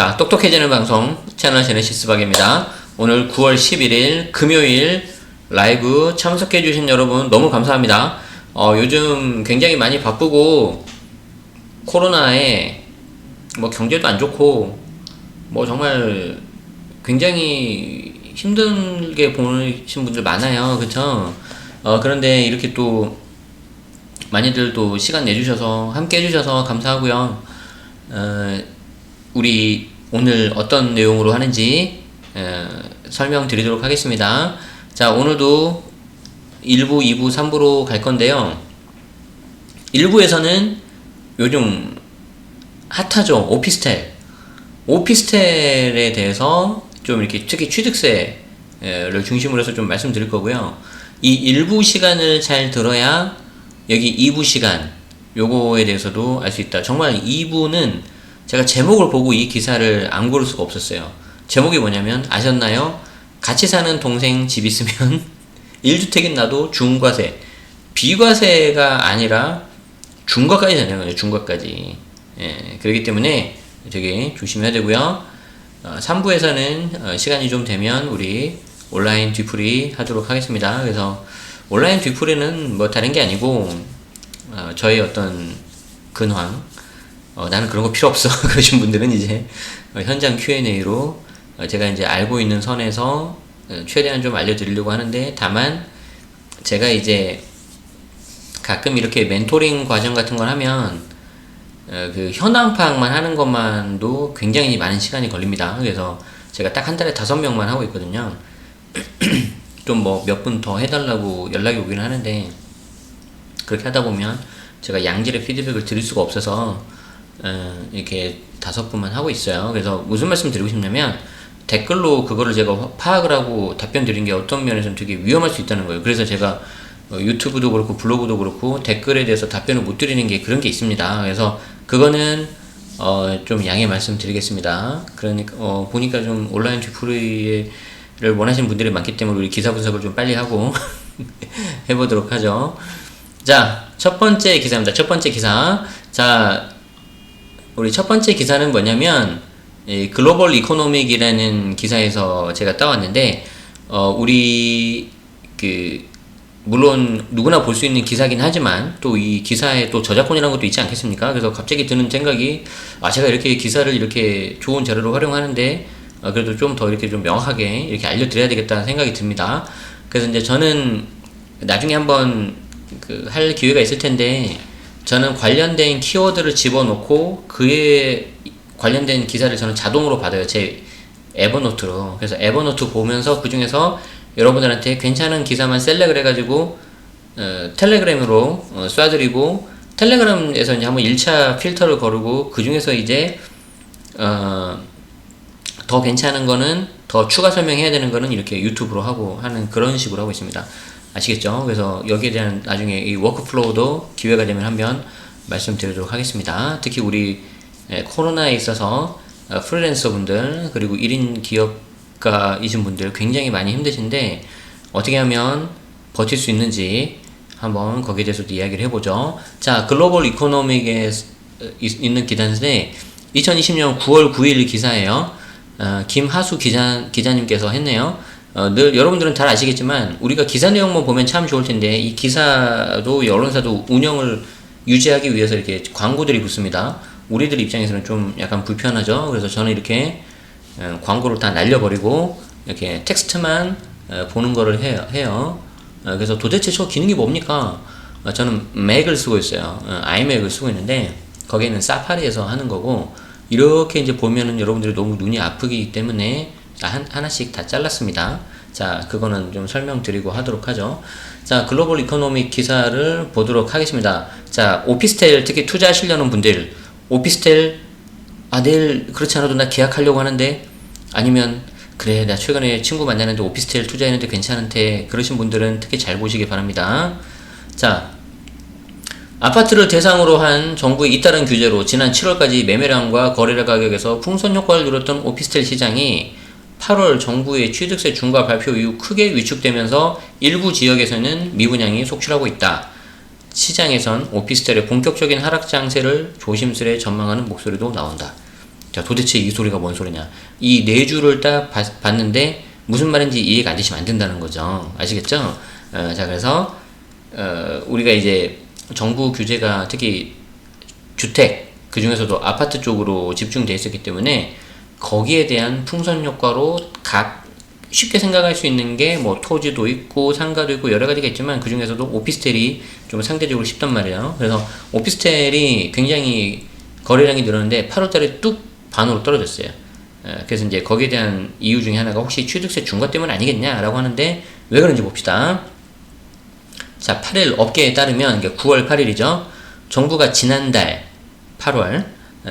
자, 똑똑해지는 방송 채널 제네시스 박입니다. 오늘 9월 11일 금요일 라이브 참석해주신 여러분 너무 감사합니다. 요즘 굉장히 많이 바쁘고 코로나에 뭐 경제도 안 좋고 뭐 정말 굉장히 힘들게 보신 분들 많아요. 그쵸? 그런데 이렇게 또 많이들 또 시간 내주셔서 함께 해주셔서 감사하고요. 우리 오늘 어떤 내용으로 하는지 설명드리도록 하겠습니다. 자, 오늘도 1부, 2부, 3부로 갈 건데요. 1부에서는 요즘 핫하죠. 오피스텔에 대해서 좀 이렇게 특히 취득세를 중심으로 해서 좀 말씀드릴 거고요. 이 1부 시간을 잘 들어야 여기 2부 시간 요거에 대해서도 알 수 있다. 정말 2부는 제가 제목을 보고 이 기사를 안 고를 수가 없었어요. 제목이 뭐냐면 아셨나요? 같이 사는 동생 집 있으면 1주택인 나도 중과세. 비과세가 아니라 중과까지 되는 거예요. 중과까지. 예, 그렇기 때문에 되게 조심해야 되고요. 3부에서는 시간이 좀 되면 우리 온라인 뒤풀이 하도록 하겠습니다. 그래서 온라인 뒤풀이는 뭐 다른 게 아니고 저의 어떤 근황, 나는 그런 거 필요 없어 그러신 분들은 이제 현장 Q&A로 제가 이제 알고 있는 선에서 최대한 좀 알려드리려고 하는데, 다만 제가 이제 가끔 이렇게 멘토링 과정 같은 걸 하면 그 현황 파악만 하는 것만도 굉장히 많은 시간이 걸립니다. 그래서 제가 딱 한 달에 5명만 하고 있거든요. 좀 뭐 몇 분 더 해달라고 연락이 오긴 하는데, 그렇게 하다 보면 제가 양질의 피드백을 드릴 수가 없어서 이렇게 5분만 하고 있어요. 그래서 무슨 말씀 드리고 싶냐면, 댓글로 그거를 제가 파악을 하고 답변 드린 게 어떤 면에서는 되게 위험할 수 있다는 거예요. 그래서 제가 유튜브도 그렇고 블로그도 그렇고 댓글에 대해서 답변을 못 드리는 게 그런 게 있습니다. 그래서 그거는 좀 양해 말씀드리겠습니다. 그러니까 보니까 좀 온라인 뒤풀이를 원하시는 분들이 많기 때문에 우리 기사 분석을 좀 빨리 하고 해보도록 하죠. 자, 첫 번째 기사입니다. 첫 번째 기사. 자, 우리 첫 번째 기사는 뭐냐면 이 글로벌 이코노믹이라는 기사에서 제가 따왔는데, 우리 물론 누구나 볼 수 있는 기사긴 하지만 또 이 기사에 또 저작권이라는 것도 있지 않겠습니까? 그래서 갑자기 드는 생각이, 제가 이렇게 기사를 이렇게 좋은 자료로 활용하는데 그래도 좀 더 이렇게 좀 명확하게 이렇게 알려드려야 되겠다는 생각이 듭니다. 그래서 이제 저는 나중에 한번 할 기회가 있을 텐데, 저는 관련된 키워드를 집어넣고 그에 관련된 기사를 저는 자동으로 받아요. 제 에버노트로. 그래서 에버노트 보면서 그 중에서 여러분들한테 괜찮은 기사만 셀렉을 해가지고 텔레그램으로 쏴드리고, 텔레그램에서 이제 한번 1차 필터를 거르고 그 중에서 이제 더 괜찮은 거는, 더 추가 설명해야 되는 거는 이렇게 유튜브로 하고 하는 그런 식으로 하고 있습니다. 아시겠죠? 그래서 여기에 대한 나중에 이 워크플로우도 기회가 되면 한번 말씀드리도록 하겠습니다. 특히 우리 코로나에 있어서 프리랜서 분들 그리고 1인 기업가이신 분들 굉장히 많이 힘드신데 어떻게 하면 버틸 수 있는지 한번 거기에 대해서도 이야기를 해보죠. 자, 글로벌 이코노믹에 있는 기사인데 2020년 9월 9일 기사예요. 김하수 기자님께서 했네요. 늘 여러분들은 잘 아시겠지만 우리가 기사 내용만 보면 참 좋을 텐데, 이 기사도 여론사도 운영을 유지하기 위해서 이렇게 광고들이 붙습니다. 우리들 입장에서는 좀 약간 불편하죠. 그래서 저는 이렇게 광고를 다 날려버리고 이렇게 텍스트만 보는 거를 해요. 그래서 도대체 저 기능이 뭡니까? 저는 맥을 쓰고 있어요. 아이맥을 쓰고 있는데 거기에는 사파리에서 하는 거고, 이렇게 이제 보면은 여러분들이 너무 눈이 아프기 때문에 하나씩 다 잘랐습니다. 자, 그거는 좀 설명드리고 하도록 하죠. 자, 글로벌 이코노믹 기사를 보도록 하겠습니다. 자, 오피스텔 특히 투자하시려는 분들, 오피스텔 내일 그렇지 않아도 나 계약하려고 하는데, 아니면 그래 나 최근에 친구 만나는데 오피스텔 투자했는데 괜찮은데, 그러신 분들은 특히 잘 보시기 바랍니다. 자, 아파트를 대상으로 한 정부의 잇따른 규제로 지난 7월까지 매매량과 거래량 가격에서 풍선 효과를 누렸던 오피스텔 시장이 8월 정부의 취득세 중과 발표 이후 크게 위축되면서 일부 지역에서는 미분양이 속출하고 있다. 시장에선 오피스텔의 본격적인 하락 장세를 조심스레 전망하는 목소리도 나온다. 자, 도대체 이 소리가 뭔 소리냐. 이 네 줄을 딱 봤는데 무슨 말인지 이해가 안 되시면 안 된다는 거죠. 아시겠죠? 자, 그래서 우리가 이제 정부 규제가 특히 주택, 그 중에서도 아파트 쪽으로 집중돼 있었기 때문에 거기에 대한 풍선 효과로 쉽게 생각할 수 있는 게 뭐 토지도 있고 상가도 있고 여러 가지가 있지만 그 중에서도 오피스텔이 좀 상대적으로 쉽단 말이에요. 그래서 오피스텔이 굉장히 거래량이 늘었는데 8월달에 뚝 반으로 떨어졌어요. 그래서 이제 거기에 대한 이유 중에 하나가 혹시 취득세 중과 때문 아니겠냐라고 하는데 왜 그런지 봅시다. 자, 8일 업계에 따르면 9월 8일이죠. 정부가 지난달 8월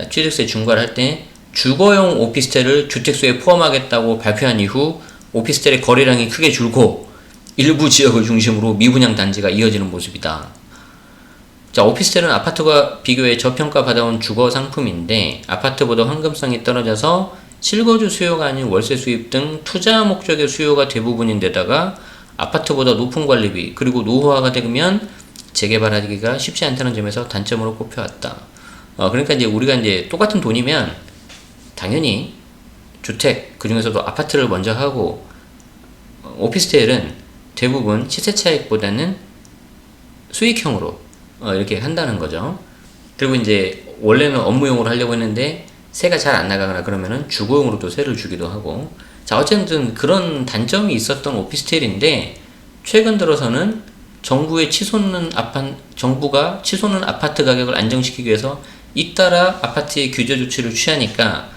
취득세 중과를 할 때 주거용 오피스텔을 주택수에 포함하겠다고 발표한 이후 오피스텔의 거래량이 크게 줄고 일부 지역을 중심으로 미분양 단지가 이어지는 모습이다. 자, 오피스텔은 아파트와 비교해 저평가 받아온 주거 상품인데 아파트보다 환급성이 떨어져서 실거주 수요가 아닌 월세 수입 등 투자 목적의 수요가 대부분인데다가 아파트보다 높은 관리비 그리고 노후화가 되면 재개발하기가 쉽지 않다는 점에서 단점으로 꼽혀왔다. 그러니까 이제 우리가 이제 똑같은 돈이면 당연히 주택, 그 중에서도 아파트를 먼저 하고 오피스텔은 대부분 시세 차익보다는 수익형으로 이렇게 한다는 거죠. 그리고 이제 원래는 업무용으로 하려고 했는데 세가 잘 안 나가거나 그러면은 주거용으로도 세를 주기도 하고. 자, 어쨌든 그런 단점이 있었던 오피스텔인데 최근 들어서는 정부가 치솟는 아파트 가격을 안정시키기 위해서 잇따라 아파트의 규제 조치를 취하니까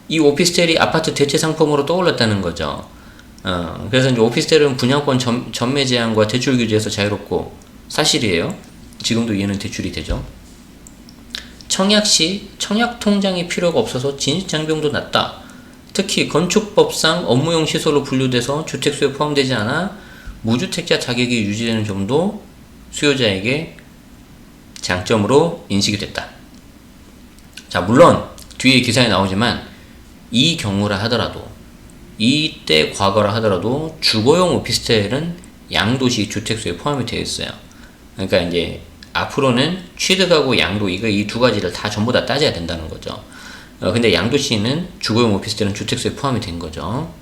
이 오피스텔이 아파트 대체 상품으로 떠올랐다는 거죠. 그래서 이제 오피스텔은 분양권 전매 제한과 대출 규제에서 자유롭고 사실이에요. 지금도 얘는 대출이 되죠. 청약 시 청약 통장이 필요가 없어서 진입장벽도 낮다. 특히 건축법상 업무용 시설로 분류돼서 주택수에 포함되지 않아 무주택자 자격이 유지되는 점도 수요자에게 장점으로 인식이 됐다. 자, 물론 뒤에 기사에 나오지만 이 경우라 하더라도 이때 과거라 하더라도 주거용 오피스텔은 양도시 주택수에 포함이 되어 있어요. 그러니까 이제 앞으로는 취득하고 양도 이 두 가지를 다 전부 다 따져야 된다는 거죠. 근데 양도시는 주거용 오피스텔은 주택수에 포함이 된 거죠.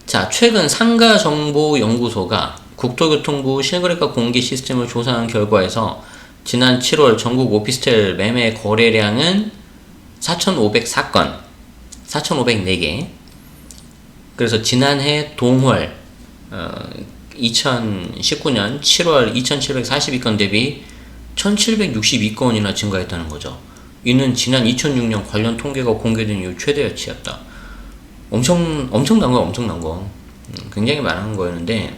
자, 최근 상가정보연구소가 국토교통부 실거래가 공개 시스템을 조사한 결과에서 지난 7월 전국 오피스텔 매매 거래량은 4,504건, 4,504개. 그래서 지난해 동월 2019년 7월 2,742건 대비 1,762건이나 증가했다는 거죠. 이는 지난 2006년 관련 통계가 공개된 이후 최대치였다. 엄청난 거. 굉장히 많은 거였는데,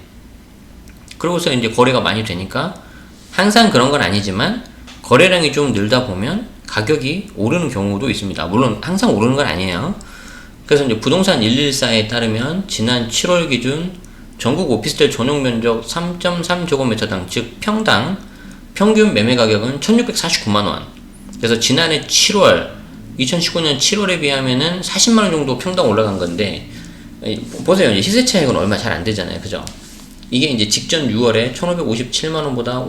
그러고서 이제 거래가 많이 되니까 항상 그런 건 아니지만 거래량이 좀 늘다 보면 가격이 오르는 경우도 있습니다. 물론 항상 오르는 건 아니에요. 그래서 이제 부동산 114에 따르면 지난 7월 기준 전국 오피스텔 전용 면적 3.3제곱미터당, 즉 평당 평균 매매 가격은 1,649만원. 그래서 지난해 2019년 7월에 비하면은 40만원 정도 평당 올라간 건데, 보세요. 이제 시세 차익은 얼마 잘 안 되잖아요. 그죠? 이게 이제 직전 6월에 1,557만원보다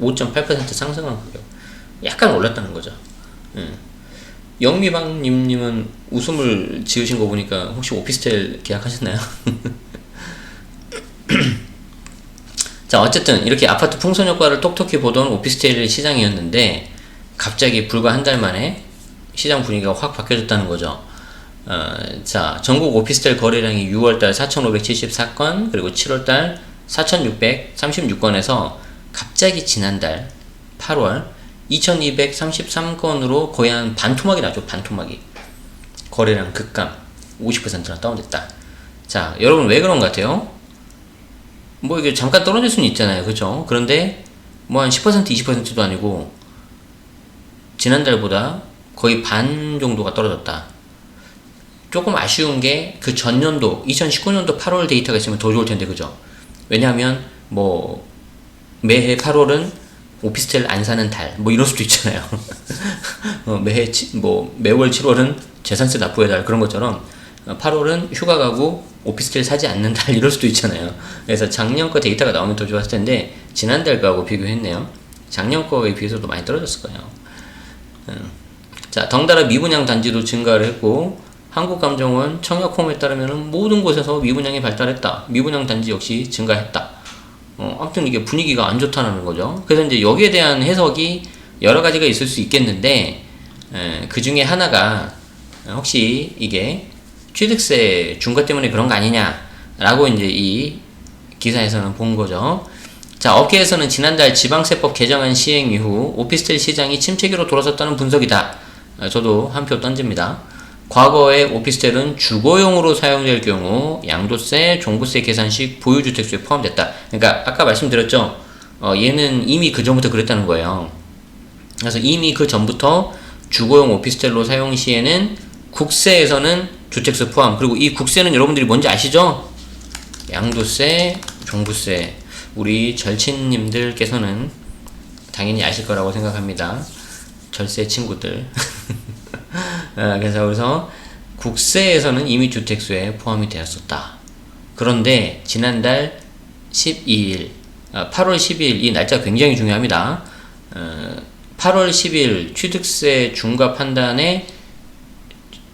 5.8% 상승한 가격. 약간 올랐다는 거죠. 영미방님은 웃음을 지으신 거 보니까 혹시 오피스텔 계약하셨나요? 자, 어쨌든 이렇게 아파트 풍선 효과를 톡톡히 보던 오피스텔 시장이었는데 갑자기 불과 한 달 만에 시장 분위기가 확 바뀌어졌다는 거죠. 자, 전국 오피스텔 거래량이 6월달 4,574건, 그리고 7월달 4,636건에서 갑자기 지난달 8월 2,233건으로 거의 한 반토막이 나죠. 반토막이. 거래량 급감 50%나 다운됐다. 자, 여러분 왜 그런 것 같아요? 뭐 이게 잠깐 떨어질 수는 있잖아요. 그죠? 그런데 뭐 한 10% 20%도 아니고 지난달보다 거의 반 정도가 떨어졌다. 조금 아쉬운 게 그 전년도 2019년도 8월 데이터가 있으면 더 좋을 텐데, 그죠? 왜냐하면 뭐 매해 8월은 오피스텔 안 사는 달, 뭐 이럴 수도 있잖아요. 매월 7월은 재산세 납부의 달, 그런 것처럼 8월은 휴가 가고 오피스텔 사지 않는 달, 이럴 수도 있잖아요. 그래서 작년 거 데이터가 나오면 더 좋았을 텐데 지난달 거하고 비교했네요. 작년 거에 비해서도 많이 떨어졌을 거예요. 자, 덩달아 미분양 단지도 증가를 했고 한국감정원 청약홈에 따르면 모든 곳에서 미분양이 발달했다. 미분양 단지 역시 증가했다. 아무튼 이게 분위기가 안 좋다는 거죠. 그래서 이제 여기에 대한 해석이 여러 가지가 있을 수 있겠는데 그 중에 하나가 혹시 이게 취득세 중과 때문에 그런 거 아니냐라고 이제 이 기사에서는 본 거죠. 자, 업계에서는 지난달 지방세법 개정안 시행 이후 오피스텔 시장이 침체기로 돌아섰다는 분석이다. 저도 한 표 던집니다. 과거에 오피스텔은 주거용으로 사용될 경우 양도세, 종부세 계산식 보유주택수에 포함됐다. 그러니까 아까 말씀드렸죠. 얘는 이미 그 전부터 그랬다는 거예요. 그래서 이미 그 전부터 주거용 오피스텔로 사용 시에는 국세에서는 주택수 포함, 그리고 이 국세는 여러분들이 뭔지 아시죠? 양도세, 종부세. 우리 절친님들께서는 당연히 아실 거라고 생각합니다. 절세 친구들. 그래서 국세에서는 이미 주택수에 포함이 되었었다. 그런데 지난달 12일, 8월 12일 이 날짜가 굉장히 중요합니다. 8월 10일 취득세 중과 판단에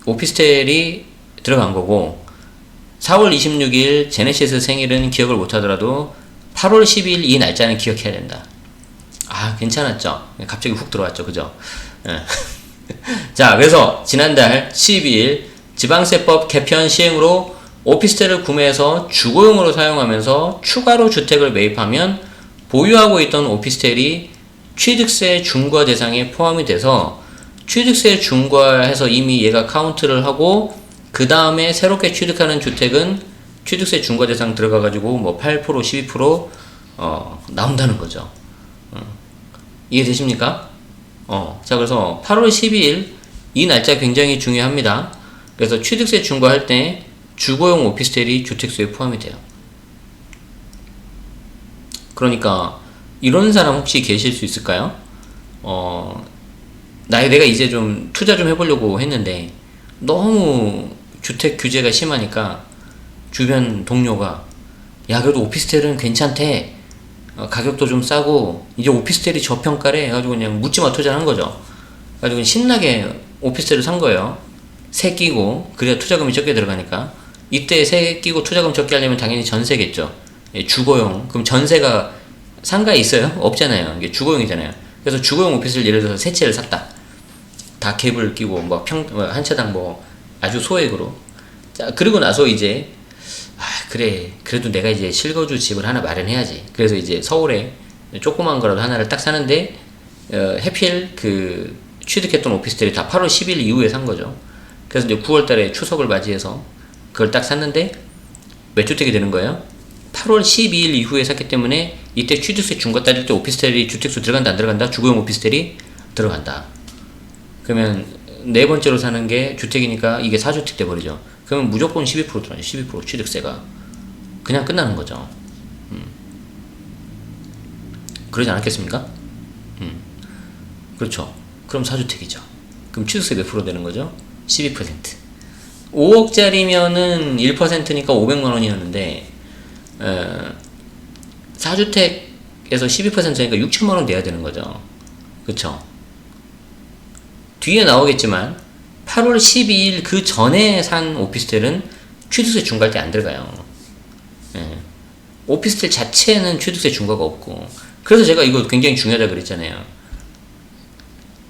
오피스텔이 들어간 거고 4월 26일 제네시스 생일은 기억을 못하더라도 8월 10일 이 날짜는 기억해야 된다. 아, 괜찮았죠? 갑자기 훅 들어왔죠, 그죠? 자, 그래서 지난달 12일 지방세법 개편 시행으로 오피스텔을 구매해서 주거용으로 사용하면서 추가로 주택을 매입하면 보유하고 있던 오피스텔이 취득세 중과 대상에 포함이 돼서 취득세 중과해서 이미 얘가 카운트를 하고 그 다음에 새롭게 취득하는 주택은 취득세 중과 대상 들어가가지고 뭐 8% 12% 나온다는 거죠. 이해되십니까? 자, 그래서 8월 12일 이 날짜 굉장히 중요합니다. 그래서 취득세 중과할 때 주거용 오피스텔이 주택수에 포함이 돼요. 그러니까 이런 사람 혹시 계실 수 있을까요? 내가 이제 좀 투자 좀 해보려고 했는데 너무 주택 규제가 심하니까 주변 동료가 야, 그래도 오피스텔은 괜찮대. 가격도 좀 싸고 이제 오피스텔이 저평가래 해가지고 그냥 묻지마 투자를 한 거죠. 그래가지고 신나게 오피스텔을 산 거예요. 세 끼고 그래야 투자금이 적게 들어가니까. 이때 세 끼고 투자금 적게 하려면 당연히 전세겠죠. 주거용. 그럼 전세가 상가에 있어요? 없잖아요. 이게 주거용이잖아요. 그래서 주거용 오피스텔 예를 들어서 세 채를 샀다. 다 갭을 끼고 한 채당 뭐 아주 소액으로. 자, 그리고 나서 이제 그래, 그래도 내가 이제 실거주 집을 하나 마련해야지. 그래서 이제 서울에 조그만 거라도 하나를 딱 사는데 해필 그 취득했던 오피스텔이 다 8월 10일 이후에 산 거죠. 그래서 이제 9월 달에 추석을 맞이해서 그걸 딱 샀는데 몇 주택이 되는 거예요? 8월 12일 이후에 샀기 때문에 이때 취득세 중과 따질 때 오피스텔이 주택수 들어간다 안 들어간다? 주거용 오피스텔이 들어간다. 그러면 네 번째로 사는 게 주택이니까 이게 4주택 돼버리죠. 그러면 무조건 12% 들어가죠. 12% 취득세가 그냥 끝나는 거죠. 그러지 않았겠습니까? 그렇죠. 그럼 4주택이죠. 그럼 취득세 몇 프로 되는 거죠? 12%. 5억짜리면은 1%니까 500만원이었는데 4주택에서 12%니까 6천만원 내야 되는 거죠. 그쵸? 뒤에 나오겠지만 8월 12일 그 전에 산 오피스텔은 취득세 중과할 때 안 들어가요. 오피스텔 자체는 취득세 중과가 없고. 그래서 제가 이거 굉장히 중요하다 그랬잖아요.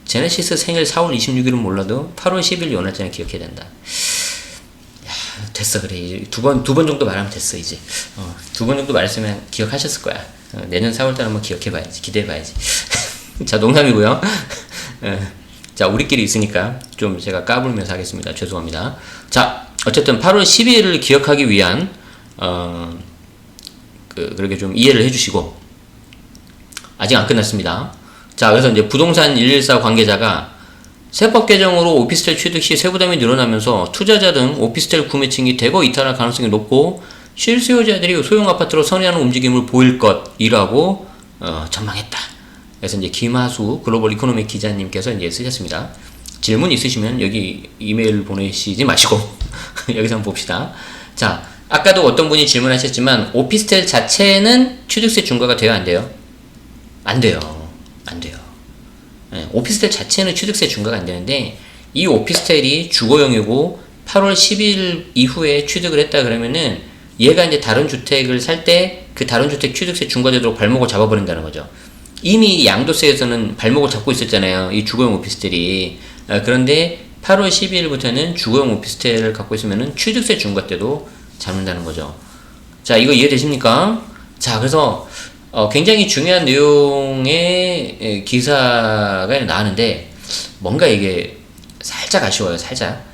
제네시스 생일 4월 26일은 몰라도 8월 10일 요 날짜는 기억해야 된다. 야, 됐어. 그래. 두 번 정도 말하면 됐어, 이제. 두 번 정도 말했으면 기억하셨을 거야. 내년 4월달 한번 기억해봐야지. 기대해봐야지. 자, 농담이고요. 자, 우리끼리 있으니까 좀 제가 까불면서 하겠습니다. 죄송합니다. 자, 어쨌든 8월 12일을 기억하기 위한 그렇게 좀 이해를 해주시고, 아직 안 끝났습니다. 자, 그래서 이제 부동산 114 관계자가 세법 개정으로 오피스텔 취득 시 세부담이 늘어나면서 투자자 등 오피스텔 구매층이 대거 이탈할 가능성이 높고 실수요자들이 소형 아파트로 선회하는 움직임을 보일 것이라고 전망했다. 그래서 이제 김하수 글로벌 이코노믹 기자님께서 이제 쓰셨습니다. 질문 있으시면 여기 이메일 보내시지 마시고 여기서 한번 봅시다. 자, 아까도 어떤 분이 질문하셨지만 오피스텔 자체는 취득세 중과가 돼요, 안 돼요? 안 돼요. 안 돼요. 오피스텔 자체는 취득세 중과가 안 되는데 이 오피스텔이 주거용이고 8월 10일 이후에 취득을 했다 그러면은 얘가 이제 다른 주택을 살 때 그 다른 주택 취득세 중과되도록 발목을 잡아버린다는 거죠. 이미 양도세에서는 발목을 잡고 있었잖아요. 이 주거용 오피스텔이. 그런데 8월 12일부터는 주거용 오피스텔을 갖고 있으면은 취득세 중과 때도 잡는다는 거죠. 자, 이거 이해되십니까? 자, 그래서 굉장히 중요한 내용의 기사가 나왔는데 뭔가 이게 살짝 아쉬워요. 살짝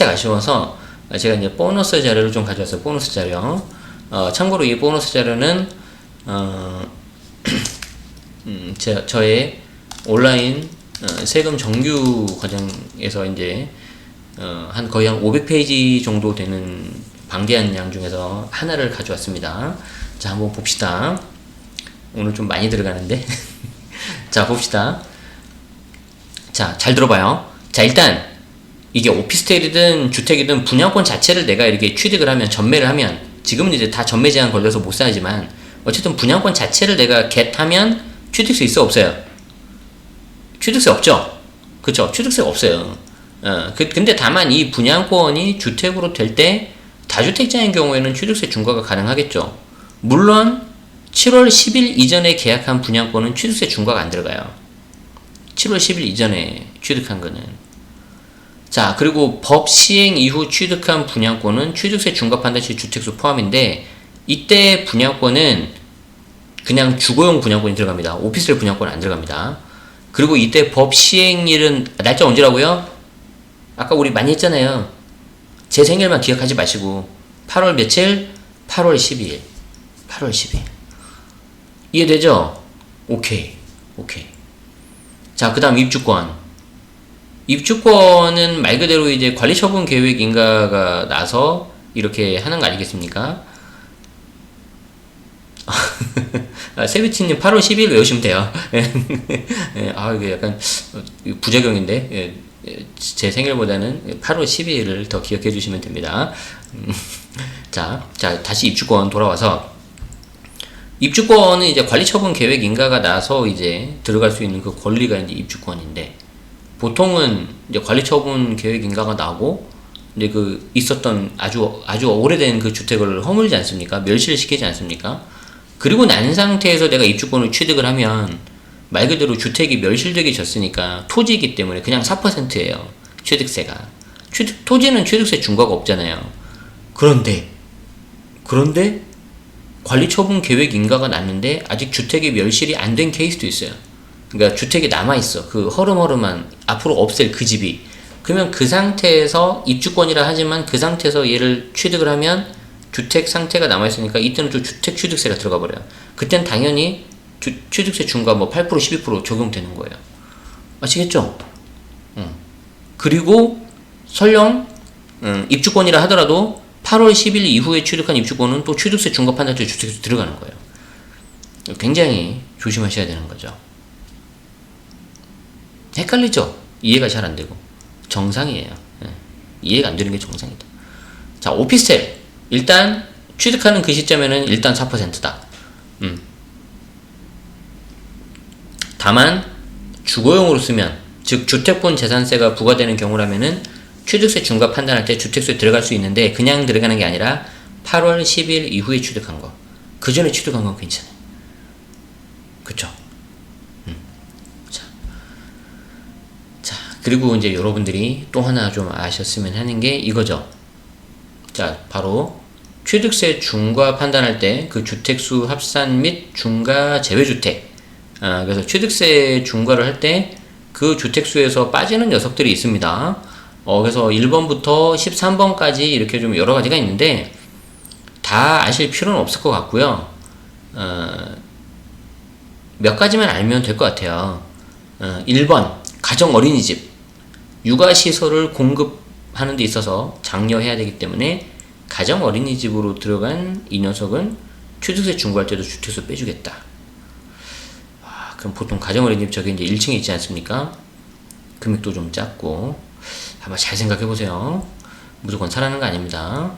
아쉬워서 제가 이제 보너스 자료를 좀 가져왔어요. 보너스 자료. 참고로 이 보너스 자료는 저의 온라인 세금 정규 과정에서 이제 거의 한 500페이지 정도 되는 방대한 양 중에서 하나를 가져왔습니다. 자, 한번 봅시다. 오늘 좀 많이 들어가는데. 자, 봅시다. 자, 잘 들어봐요. 자, 일단 이게 오피스텔이든 주택이든 분양권 자체를 내가 이렇게 취득을 하면, 전매를 하면, 지금은 이제 다 전매 제한 걸려서 못 사지만 어쨌든 분양권 자체를 내가 겟하면 취득세 있어 없어요? 취득세 없죠? 그쵸? 취득세가 없어요. 근데 다만 이 분양권이 주택으로 될 때 다주택자인 경우에는 취득세 중과가 가능하겠죠. 물론 7월 10일 이전에 계약한 분양권은 취득세 중과가 안 들어가요. 7월 10일 이전에 취득한 거는. 자, 그리고 법 시행 이후 취득한 분양권은 취득세 중과 판단 시 주택수 포함인데, 이때 분양권은 그냥 주거용 분양권이 들어갑니다. 오피스텔 분양권은 안 들어갑니다. 그리고 이때 법 시행일은 날짜 언제라고요? 아까 우리 많이 했잖아요. 제 생일만 기억하지 마시고 8월 며칠? 8월 12일. 8월 10일. 이해되죠? 오케이. 자, 그 다음 입주권. 입주권은 말 그대로 이제 관리처분 계획 인가가 나서 이렇게 하는 거 아니겠습니까? 세비치님 8월 10일 외우시면 돼요. 이게 약간 부작용인데, 제 생일보다는 8월 12일을 더 기억해 주시면 됩니다. 자, 다시 입주권 돌아와서, 입주권은 이제 관리처분 계획 인가가 나서 이제 들어갈 수 있는 그 권리가 이제 입주권인데, 보통은 이제 관리처분 계획 인가가 나고, 이제 그 있었던 아주 오래된 그 주택을 허물지 않습니까? 멸실을 시키지 않습니까? 그리고 난 상태에서 내가 입주권을 취득을 하면 말 그대로 주택이 멸실되기 졌으니까 토지이기 때문에 그냥 4%예요. 취득세가. 토지는 취득세 중과가 없잖아요. 그런데 관리처분 계획 인가가 났는데 아직 주택이 멸실이 안 된 케이스도 있어요. 그러니까 주택이 남아있어. 그 허름한 앞으로 없앨 그 집이. 그러면 그 상태에서 입주권이라 하지만 그 상태에서 얘를 취득을 하면 주택 상태가 남아있으니까 이때는 또 주택 취득세가 들어가 버려요. 그땐 당연히 취득세 중과 8% 12% 적용되는 거예요. 아시겠죠? 그리고 설령 입주권이라 하더라도 8월 10일 이후에 취득한 입주권은 또 취득세 중과 판단제 주택세 들어가는 거예요. 굉장히 조심하셔야 되는 거죠. 헷갈리죠? 이해가 잘 안 되고. 정상이에요. 이해가 안 되는 게 정상이다. 자, 오피스텔. 일단 취득하는 그 시점에는 일단 4%다. 다만 주거용으로 쓰면, 즉 주택분 재산세가 부과되는 경우라면은 취득세 중과 판단할 때 주택수에 들어갈 수 있는데, 그냥 들어가는 게 아니라 8월 10일 이후에 취득한 거, 그 전에 취득한 건 괜찮아요. 그쵸? 자, 그리고 이제 여러분들이 또 하나 좀 아셨으면 하는 게 이거죠. 자, 바로 취득세 중과 판단할 때 그 주택수 합산 및 중과 제외주택, 그래서 취득세 중과를 할 때 그 주택수에서 빠지는 녀석들이 있습니다. 그래서 1번부터 13번까지 이렇게 좀 여러 가지가 있는데 다 아실 필요는 없을 것 같고요. 몇 가지만 알면 될 것 같아요. 1번 가정 어린이집, 육아시설을 공급하는 데 있어서 장려해야 되기 때문에 가정 어린이집으로 들어간 이 녀석은 취득세 중과할 때도 주택수 빼주겠다. 그럼 보통 가정 어린이집 저기 이제 1층에 있지 않습니까? 금액도 좀 작고, 한번 잘 생각해 보세요. 무조건 사라는 거 아닙니다.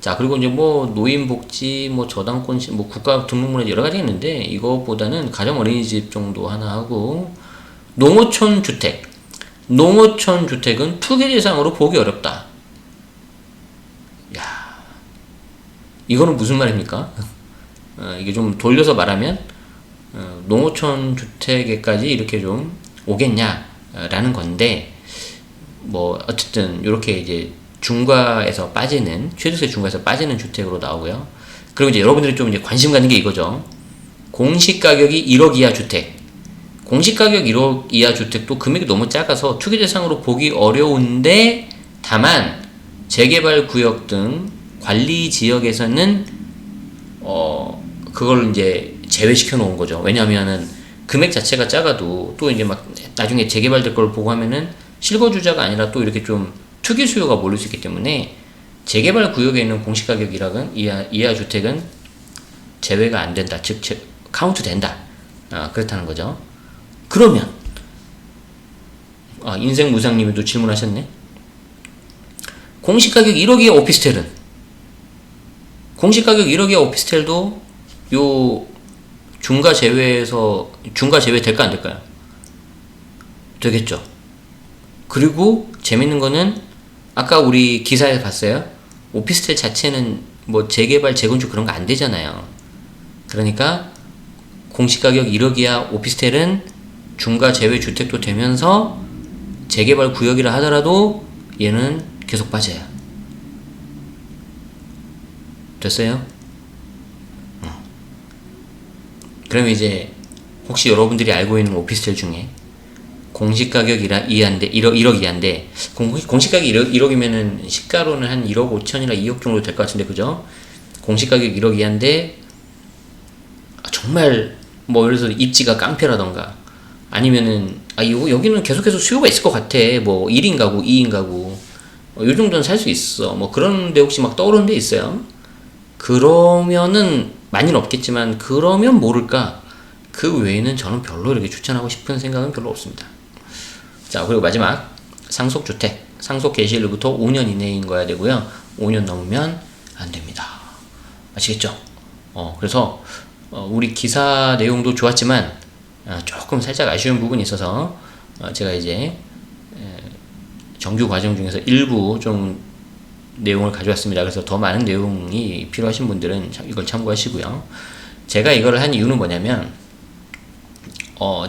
자, 그리고 이제 노인복지, 저당권, 국가 등록물에 여러 가지 있는데, 이거보다는 가정 어린이집 정도 하나 하고, 농어촌 주택. 농어촌 주택은 투기 대상으로 보기 어렵다. 야, 이거는 무슨 말입니까? 이게 좀 돌려서 말하면 농어촌 주택에까지 이렇게 좀 오겠냐라는 건데, 뭐 어쨌든 이렇게 이제 중과에서 빠지는, 취득세 중과에서 빠지는 주택으로 나오고요. 그리고 이제 여러분들이 좀 이제 관심 갖는 게 이거죠. 공시가격이 1억 이하 주택. 공시가격 1억 이하 주택도 금액이 너무 작아서 투기 대상으로 보기 어려운데, 다만 재개발 구역 등 관리 지역에서는 그걸 이제 제외시켜 놓은 거죠. 왜냐하면은 금액 자체가 작아도 또 이제 막 나중에 재개발될 걸 보고 하면은 실거주자가 아니라 또 이렇게 좀 투기 수요가 몰릴 수 있기 때문에 재개발 구역에 있는 공시가격 1억 이하 주택은 제외가 안 된다. 즉 카운트 된다. 그렇다는 거죠. 그러면 인생 무상님이 또 질문하셨네. 공시가격 1억 이하 오피스텔은, 공시가격 1억 이하 오피스텔도 요 중과 제외 될까 안 될까요? 되겠죠. 그리고 재밌는 거는 아까 우리 기사에 봤어요. 오피스텔 자체는 뭐 재개발, 재건축 그런 거 안 되잖아요. 그러니까 공시가격 1억 이하 오피스텔은 중과 제외 주택도 되면서 재개발 구역이라 하더라도 얘는 계속 빠져요. 됐어요? 그러면 이제 혹시 여러분들이 알고 있는 오피스텔 중에 공시가격 이하인데 1억 이하인데, 공시가격 1억이면은 시가로는 한 1억 5천이나 2억 정도 될 것 같은데, 그죠? 공시가격 1억 이하인데 정말 뭐 예를 들어서 입지가 깡패라던가, 아니면은 여기는 계속해서 수요가 있을 것 같아. 뭐 1인 가구, 2인 가구, 요 정도는 살 수 있어. 뭐 그런데 혹시 막 떠오르는 데 있어요? 그러면은 많이는 없겠지만, 그러면 모를까? 그 외에는 저는 별로 이렇게 추천하고 싶은 생각은 별로 없습니다. 자, 그리고 마지막 상속주택. 상속 개시일부터 5년 이내인 거야 되고요. 5년 넘으면 안 됩니다. 아시겠죠? 그래서 우리 기사 내용도 좋았지만 조금 살짝 아쉬운 부분이 있어서 제가 이제 정규 과정 중에서 일부 좀 내용을 가져왔습니다. 그래서 더 많은 내용이 필요하신 분들은 이걸 참고하시고요. 제가 이걸 한 이유는 뭐냐면,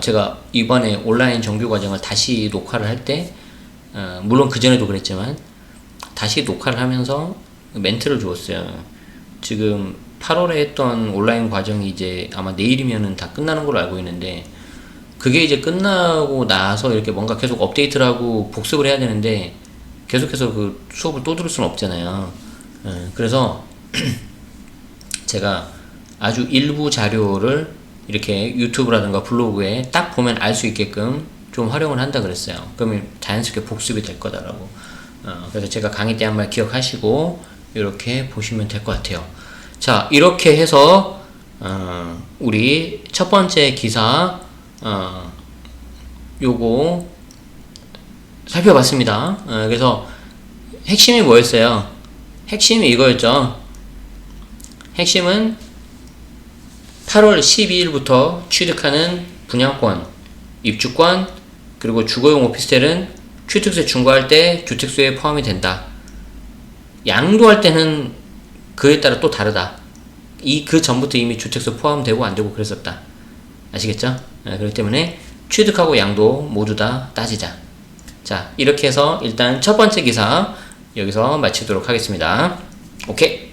제가 이번에 온라인 정규 과정을 다시 녹화를 할 때, 물론 그전에도 그랬지만 다시 녹화를 하면서 멘트를 주었어요. 지금 8월에 했던 온라인 과정이 이제 아마 내일이면은 다 끝나는 걸로 알고 있는데, 그게 이제 끝나고 나서 이렇게 뭔가 계속 업데이트를 하고 복습을 해야 되는데 계속해서 그 수업을 또 들을 수는 없잖아요. 그래서 제가 아주 일부 자료를 이렇게 유튜브라든가 블로그에 딱 보면 알 수 있게끔 좀 활용을 한다 그랬어요. 그러면 자연스럽게 복습이 될 거다라고. 그래서 제가 강의 때 한 말 기억하시고 이렇게 보시면 될 것 같아요. 자, 이렇게 해서 우리 첫 번째 기사 요거 살펴봤습니다. 그래서 핵심이 뭐였어요? 핵심이 이거였죠. 핵심은 8월 12일부터 취득하는 분양권, 입주권, 그리고 주거용 오피스텔은 취득세 중과할 때 주택수에 포함이 된다. 양도할 때는 그에 따라 또 다르다. 그 전부터 이미 주택수 포함되고 안 되고 그랬었다. 아시겠죠? 그렇기 때문에 취득하고 양도 모두 다 따지자. 자, 이렇게 해서 일단 첫 번째 기사 여기서 마치도록 하겠습니다. 오케이.